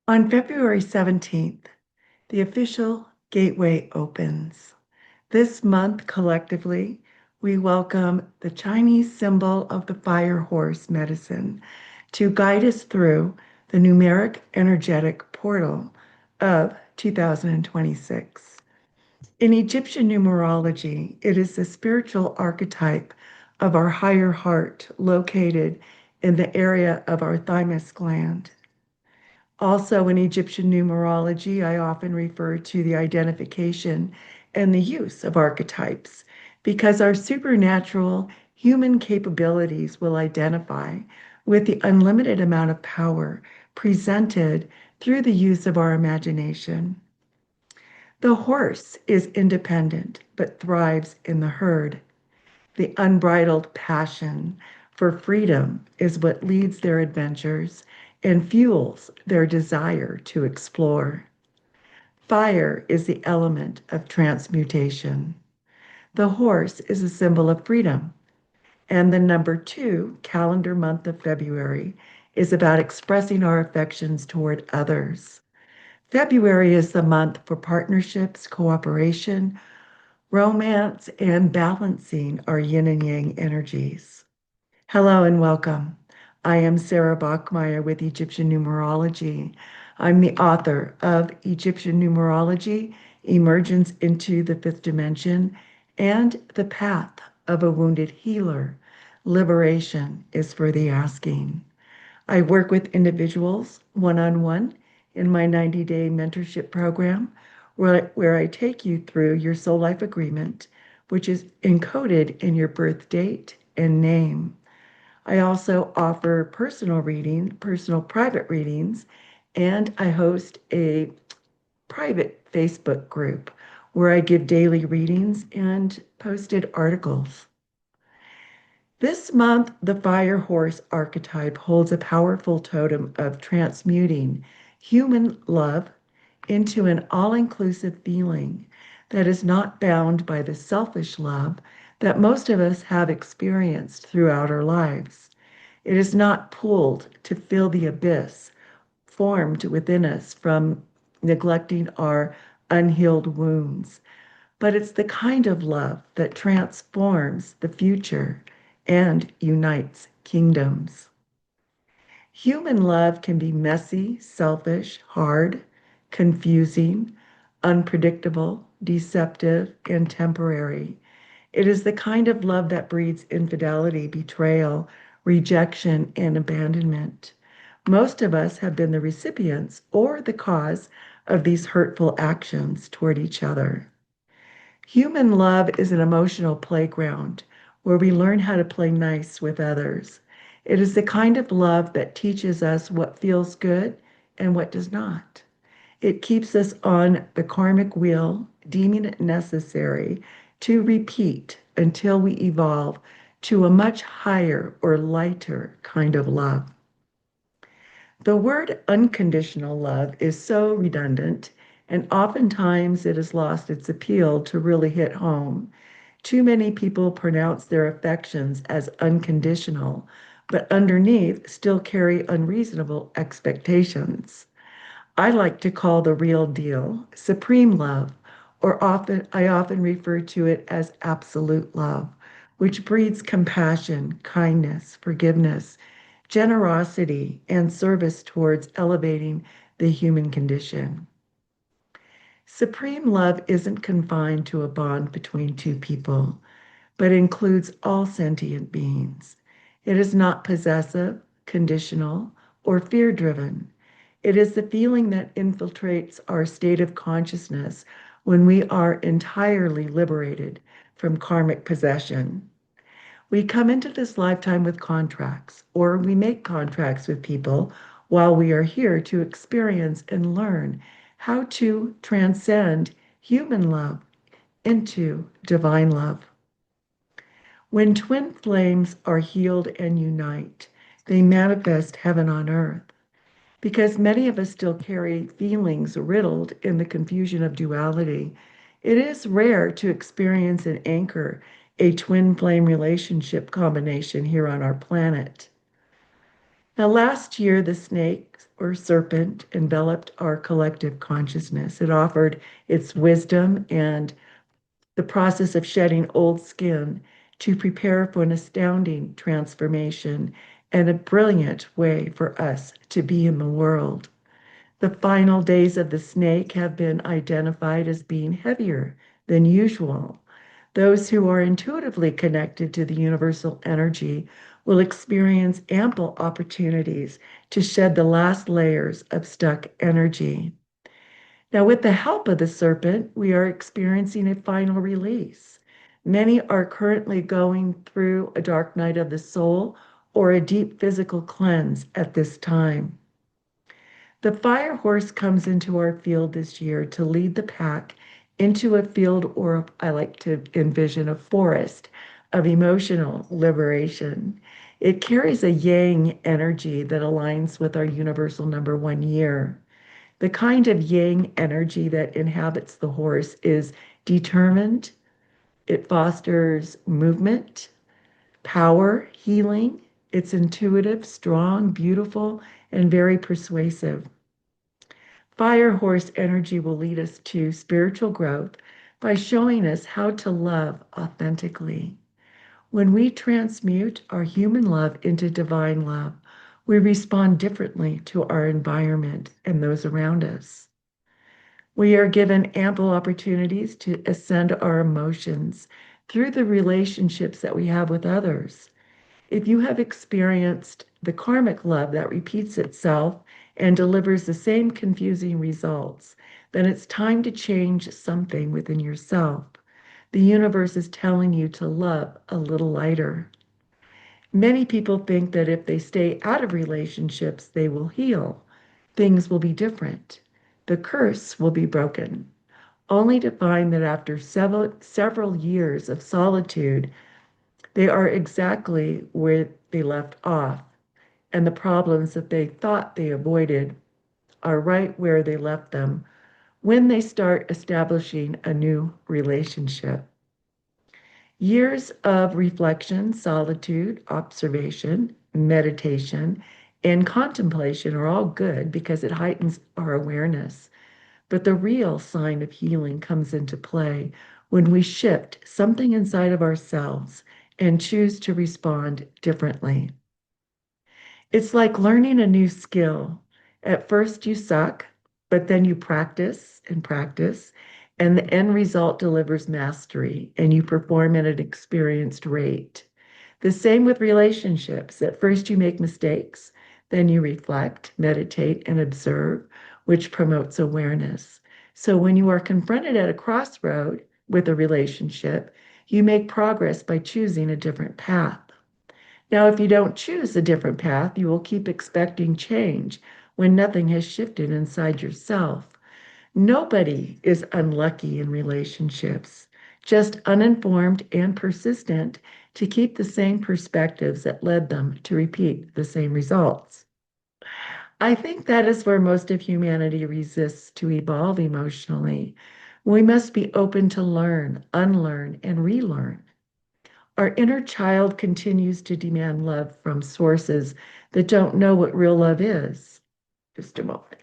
On February 17th, the official gateway opens. This month, collectively, we welcome the Chinese symbol of the fire horse medicine to guide us through the numeric energetic portal of 2026. In Egyptian numerology, it is the spiritual archetype of our higher heart located in the area of our thymus gland. Also, in Egyptian numerology, I often refer to the identification and the use of archetypes because our supernatural human capabilities will identify with the unlimited amount of power presented through the use of our imagination. The horse is independent but thrives in the herd. The unbridled passion for freedom is what leads their adventures and fuels their desire to explore. Fire is the element of transmutation. The horse is a symbol of freedom. And the number 2 calendar month of February is about expressing our affections toward others. February is the month for partnerships, cooperation, romance, and balancing our yin and yang energies. Hello and welcome. I am Sara Bachmeier with Egyptian Numerology. I'm the author of Egyptian Numerology, Emergence into the Fifth Dimension, and The Path of a Wounded Healer. Liberation is for the asking. I work with individuals one-on-one in my 90-day mentorship program where I take you through your soul life agreement, which is encoded in your birth date and name. I also offer personal private readings, and I host a private Facebook group where I give daily readings and posted articles. This month, the fire horse archetype holds a powerful totem of transmuting human love into an all-inclusive feeling that is not bound by the selfish love that most of us have experienced throughout our lives. It is not pulled to fill the abyss formed within us from neglecting our unhealed wounds, but it's the kind of love that transforms the future and unites kingdoms. Human love can be messy, selfish, hard, confusing, unpredictable, deceptive, and temporary. It is the kind of love that breeds infidelity, betrayal, rejection, and abandonment. Most of us have been the recipients or the cause of these hurtful actions toward each other. Human love is an emotional playground where we learn how to play nice with others. It is the kind of love that teaches us what feels good and what does not. It keeps us on the karmic wheel, deeming it necessary to repeat until we evolve to a much higher or lighter kind of love. The word unconditional love is so redundant, and oftentimes it has lost its appeal to really hit home. Too many people pronounce their affections as unconditional, but underneath still carry unreasonable expectations. I like to call the real deal supreme love, or I often refer to it as absolute love, which breeds compassion, kindness, forgiveness, generosity, and service towards elevating the human condition. Supreme love isn't confined to a bond between two people, but includes all sentient beings. It is not possessive, conditional, or fear-driven. It is the feeling that infiltrates our state of consciousness when we are entirely liberated from karmic possession. We come into this lifetime with contracts, or we make contracts with people while we are here to experience and learn how to transcend human love into divine love. When twin flames are healed and unite, they manifest heaven on earth. Because many of us still carry feelings riddled in the confusion of duality, it is rare to experience and anchor a twin flame relationship combination here on our planet. Now, last year, the snake or serpent enveloped our collective consciousness. It offered its wisdom and the process of shedding old skin to prepare for an astounding transformation and a brilliant way for us to be in the world. The final days of the snake have been identified as being heavier than usual. Those who are intuitively connected to the universal energy will experience ample opportunities to shed the last layers of stuck energy. Now, with the help of the serpent, we are experiencing a final release. Many are currently going through a dark night of the soul or a deep physical cleanse at this time. The fire horse comes into our field this year to lead the pack into a field, or I like to envision a forest of emotional liberation. It carries a yang energy that aligns with our universal number 1 year. The kind of yang energy that inhabits the horse is determined. It fosters movement, power, healing. It's intuitive, strong, beautiful, and very persuasive. Fire horse energy will lead us to spiritual growth by showing us how to love authentically. When we transmute our human love into divine love, we respond differently to our environment and those around us. We are given ample opportunities to ascend our emotions through the relationships that we have with others. If you have experienced the karmic love that repeats itself and delivers the same confusing results, then it's time to change something within yourself. The universe is telling you to love a little lighter. Many people think that if they stay out of relationships, they will heal. Things will be different. The curse will be broken, only to find that after several years of solitude, they are exactly where they left off, and the problems that they thought they avoided are right where they left them when they start establishing a new relationship. Years of reflection, solitude, observation, meditation, and contemplation are all good because it heightens our awareness. But the real sign of healing comes into play when we shift something inside of ourselves and choose to respond differently. It's like learning a new skill. At first, you suck, but then you practice, and the end result delivers mastery, and you perform at an experienced rate. The same with relationships. At first, you make mistakes, then you reflect, meditate, and observe, which promotes awareness. So when you are confronted at a crossroad with a relationship, you make progress by choosing a different path. Now, if you don't choose a different path, you will keep expecting change when nothing has shifted inside yourself. Nobody is unlucky in relationships, just uninformed and persistent to keep the same perspectives that led them to repeat the same results. I think that is where most of humanity resists to evolve emotionally. We must be open to learn, unlearn, and relearn. Our inner child continues to demand love from sources that don't know what real love is. Just a moment.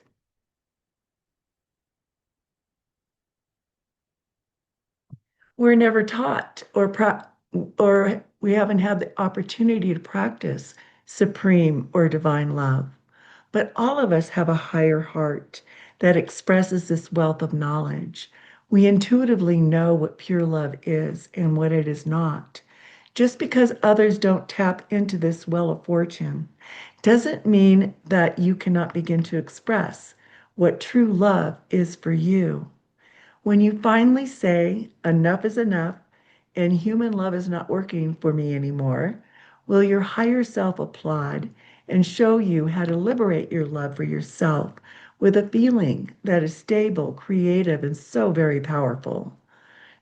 We're never taught or we haven't had the opportunity to practice supreme or divine love. But all of us have a higher heart that expresses this wealth of knowledge. We intuitively know what pure love is and what it is not. Just because others don't tap into this well of fortune doesn't mean that you cannot begin to express what true love is for you. When you finally say, enough is enough, and human love is not working for me anymore, will your higher self applaud and show you how to liberate your love for yourself with a feeling that is stable, creative, and so very powerful?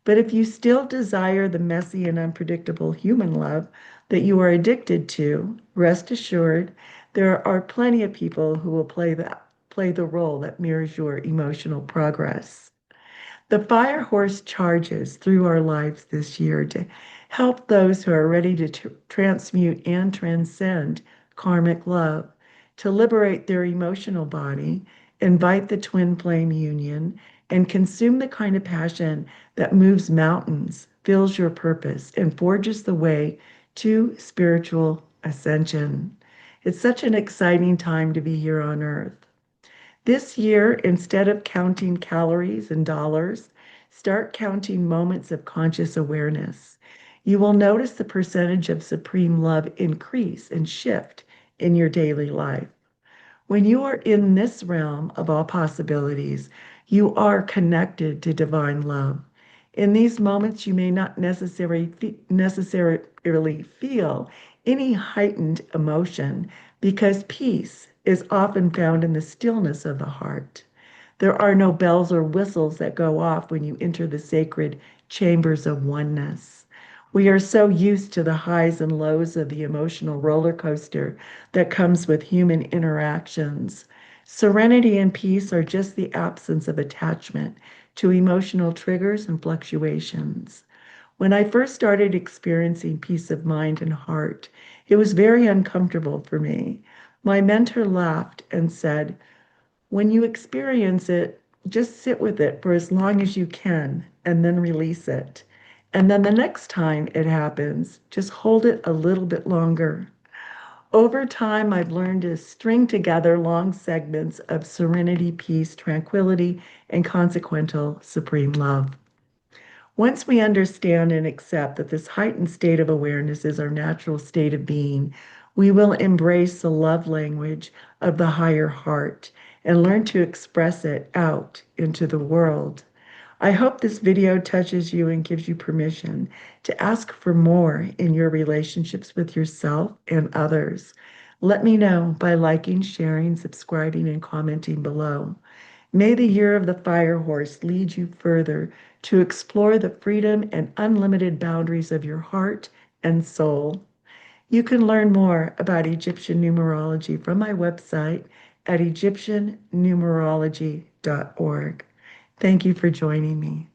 But if you still desire the messy and unpredictable human love that you are addicted to, rest assured there are plenty of people who will play the role that mirrors your emotional progress. The fire horse charges through our lives this year to help those who are ready to transmute and transcend karmic love. to liberate their emotional body, invite the twin flame union, and consume the kind of passion that moves mountains, fills your purpose, and forges the way to spiritual ascension. It's such an exciting time to be here on Earth. This year, instead of counting calories and dollars, start counting moments of conscious awareness. You will notice the percentage of supreme love increase and shift in your daily life. When you are in this realm of all possibilities, you are connected to divine love. In these moments, you may not necessarily feel any heightened emotion because peace is often found in the stillness of the heart. There are no bells or whistles that go off when you enter the sacred chambers of oneness. We are so used to the highs and lows of the emotional roller coaster that comes with human interactions. Serenity and peace are just the absence of attachment to emotional triggers and fluctuations. When I first started experiencing peace of mind and heart, it was very uncomfortable for me. My mentor laughed and said, when you experience it, just sit with it for as long as you can and then release it. And then the next time it happens, just hold it a little bit longer. Over time, I've learned to string together long segments of serenity, peace, tranquility, and consequential supreme love. Once we understand and accept that this heightened state of awareness is our natural state of being, we will embrace the love language of the higher heart and learn to express it out into the world. I hope this video touches you and gives you permission to ask for more in your relationships with yourself and others. Let me know by liking, sharing, subscribing, and commenting below. May the year of the fire horse lead you further to explore the freedom and unlimited boundaries of your heart and soul. You can learn more about Egyptian numerology from my website at egyptiannumerology.org. Thank you for joining me.